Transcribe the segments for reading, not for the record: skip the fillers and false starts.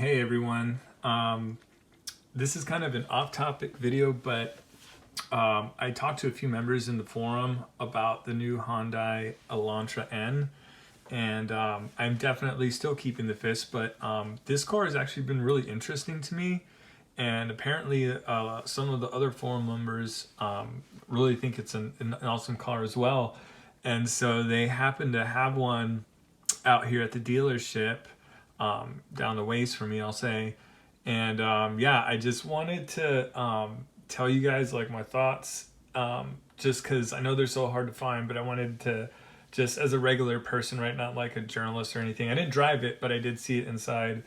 Hey everyone. This is kind of an off-topic video, but I talked to a few members in the forum about the new Hyundai Elantra N, and I'm definitely still keeping the fist, but this car has actually been really interesting to me, and apparently some of the other forum members really think it's an awesome car as well, and so they happen to have one out here at the dealership down the ways from me, I'll say. And yeah, I just wanted to tell you guys like my thoughts, just because I know they're so hard to find, but I wanted to just as a regular person, right, not like a journalist or anything. I didn't drive it, but I did see it inside,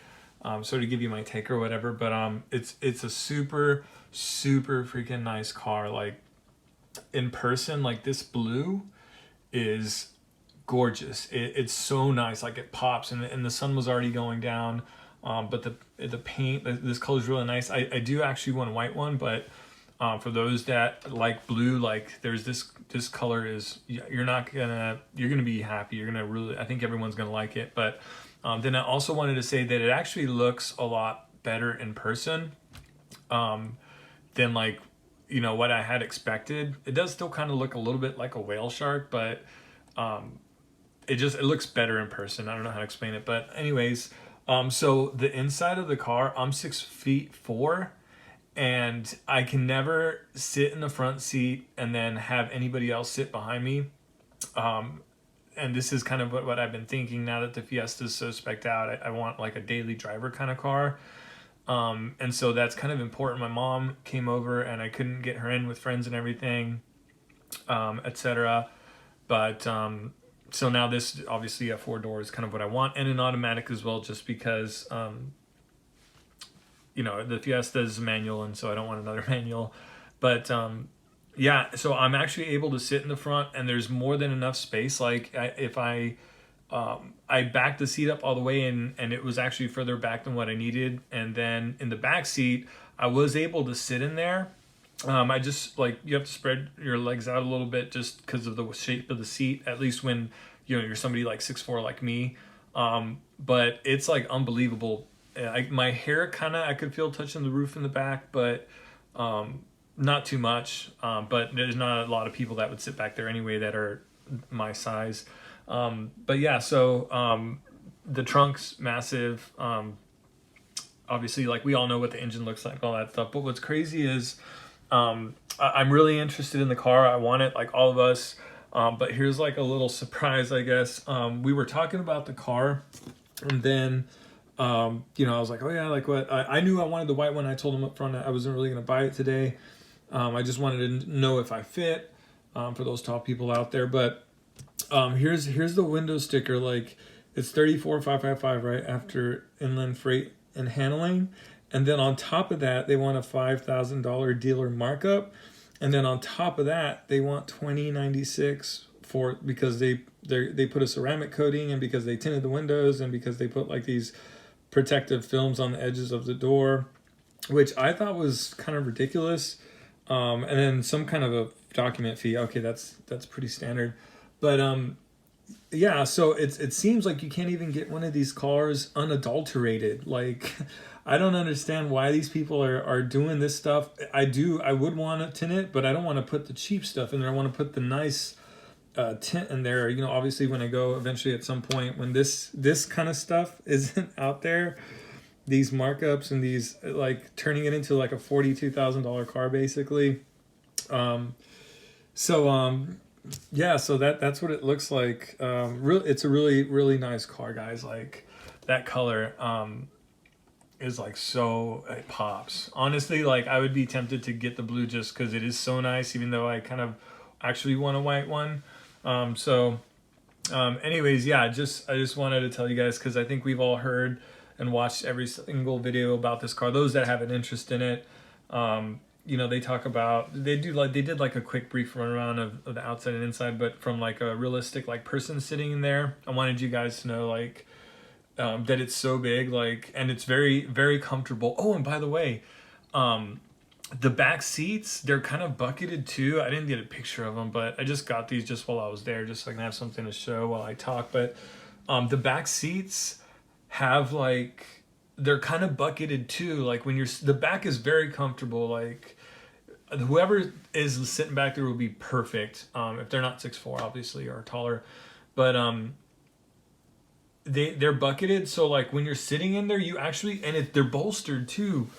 so to give you my take or whatever. But it's a super freaking nice car. Like in person, like this blue is gorgeous. It's so nice, like it pops, and the sun was already going down, but the paint, this color is really nice. I do actually want a white one, but for those that like blue, like there's this color is, you're gonna be happy. You're gonna really, I think everyone's gonna like it. But then I also wanted to say that it actually looks a lot better in person than like, you know, what I had expected. It does still kind of look a little bit like a whale shark, but it looks better in person. I don't know how to explain it, but anyways, so the inside of the car, I'm 6'4", and I can never sit in the front seat and then have anybody else sit behind me. And this is kind of what I've been thinking now that the Fiesta is so spec'd out. I want like a daily driver kind of car. And so that's kind of important. My mom came over and I couldn't get her in with friends and everything, etc. But so now this, obviously a 4-door is kind of what I want, and an automatic as well, just because you know, the Fiesta is manual, and so I don't want another manual. But yeah, so I'm actually able to sit in the front, and there's more than enough space. Like if I backed the seat up all the way, and it was actually further back than what I needed, and then in the back seat I was able to sit in there. I just, like, you have to spread your legs out a little bit just because of the shape of the seat, at least when, you know, you're somebody like 6'4" like me. But it's like unbelievable. My hair kind of, I could feel touching the roof in the back, but not too much. But there's not a lot of people that would sit back there anyway that are my size. But yeah, so the trunk's massive. Obviously, like, we all know what the engine looks like, all that stuff. But what's crazy is I'm really interested in the car. I want it, like all of us. But here's like a little surprise, I guess. We were talking about the car, and then, you know, I was like, oh yeah, like what? I knew I wanted the white one. I told him up front I wasn't really going to buy it today. I just wanted to know if I fit, for those tall people out there. But here's the window sticker. Like, it's $34,555, right, after inland freight and handling. And then on top of that, they want a $5,000 dealer markup. And then on top of that, they want $20.96 for, because they put a ceramic coating, and because they tinted the windows, and because they put like these protective films on the edges of the door, which I thought was kind of ridiculous. And then some kind of a document fee. Okay, that's pretty standard. But yeah, so it seems like you can't even get one of these cars unadulterated. Like, I don't understand why these people are doing this stuff. I would want to tint it, but I don't want to put the cheap stuff in there. I want to put the nice tint in there. You know, obviously when I go eventually at some point, when this kind of stuff isn't out there, these markups and these, like, turning it into like a $42,000 car basically. Yeah, so that's what it looks like. It's a really nice car, guys. Like, that color is like, so it pops. Honestly, like, I would be tempted to get the blue just because it is so nice, even though I kind of actually want a white one. Anyways, yeah, I just wanted to tell you guys, because I think we've all heard and watched every single video about this car. Those that have an interest in it, you know, they talk about, they did like a quick brief run around of the outside and inside, but from like a realistic, like, person sitting in there, I wanted you guys to know, like, that it's so big, like, and it's very comfortable. Oh, and by the way, the back seats, they're kind of bucketed too. I didn't get a picture of them, but I just got these just while I was there, just so I can have something to show while I talk. But the back seats have like they're kind of bucketed too. Like when the back is very comfortable. Like whoever is sitting back there will be perfect. If they're not 6'4", obviously, or taller, but they're bucketed. So like when you're sitting in there, you actually, and they're bolstered too.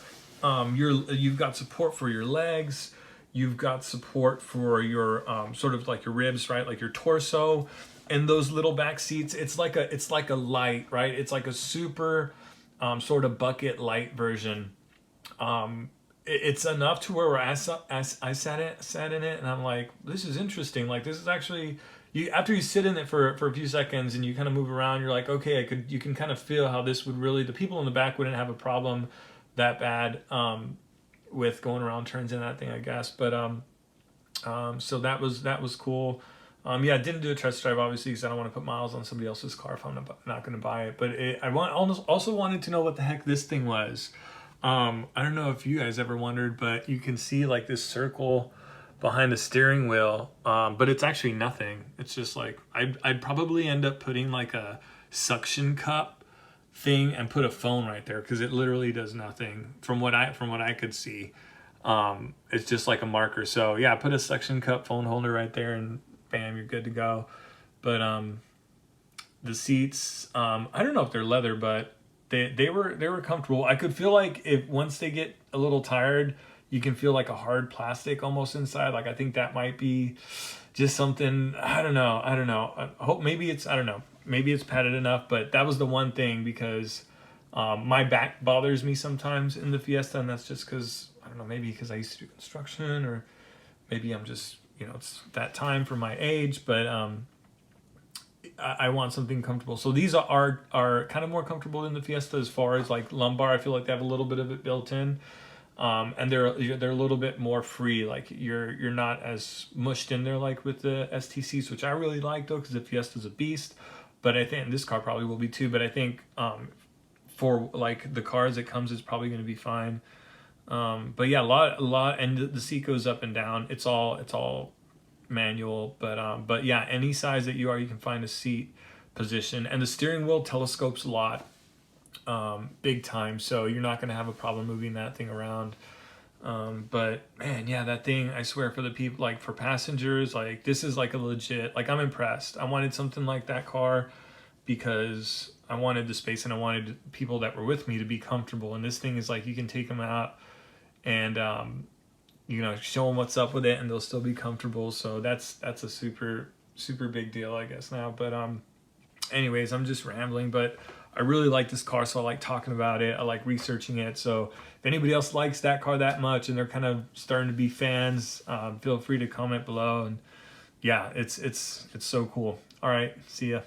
You've got support for your legs. You've got support for your sort of like your ribs, right? Like your torso. And those little back seats, it's like a light, right? It's like a super sort of bucket light version. It's enough to where I sat in it, and I'm like, this is interesting. Like this is actually, after you sit in it for a few seconds and you kind of move around, you're like, okay, you can kind of feel how this would really, the people in the back wouldn't have a problem that bad with going around turns in that thing, I guess. But so that was cool. Yeah, I didn't do a test drive, obviously, because I don't want to put miles on somebody else's car if I'm not going to buy it. But also wanted to know what the heck this thing was. I don't know if you guys ever wondered, but you can see like this circle behind the steering wheel, but it's actually nothing. It's just like, I'd probably end up putting like a suction cup thing and put a phone right there, because it literally does nothing from what I could see. It's just like a marker. So yeah, put a suction cup phone holder right there, and bam, you're good to go. But the seats, I don't know if they're leather, but they were comfortable. I could feel like if once they get a little tired, you can feel like a hard plastic almost inside. Like I think that might be just something, I don't know. I hope maybe it's, I don't know, maybe it's padded enough, but that was the one thing, because my back bothers me sometimes in the Fiesta, and that's just because, I don't know, maybe because I used to do construction, or maybe I'm just, it's that time for my age, but I want something comfortable. So these are kind of more comfortable than the Fiesta as far as like lumbar. I feel like they have a little bit of it built in, and they're a little bit more free. Like you're not as mushed in there like with the STCs, which I really like though, because the Fiesta's a beast. But I think this car probably will be too. But I think for like the cars it comes, it's probably going to be fine. But yeah, a lot, and the seat goes up and down. It's all manual, but yeah, any size that you can find a seat position, and the steering wheel telescopes a lot, big time. So you're not going to have a problem moving that thing around. But man, yeah, that thing, I swear, for the people, like for passengers, like this is like a legit, like I'm impressed. I wanted something like that car because I wanted the space and I wanted people that were with me to be comfortable. And this thing is like, you can take them out and, show them what's up with it and they'll still be comfortable. So that's a super, super big deal, I guess now. But, anyways, I'm just rambling, but I really like this car. So I like talking about it. I like researching it. So if anybody else likes that car that much and they're kind of starting to be fans, feel free to comment below. And yeah, it's so cool. All right. See ya.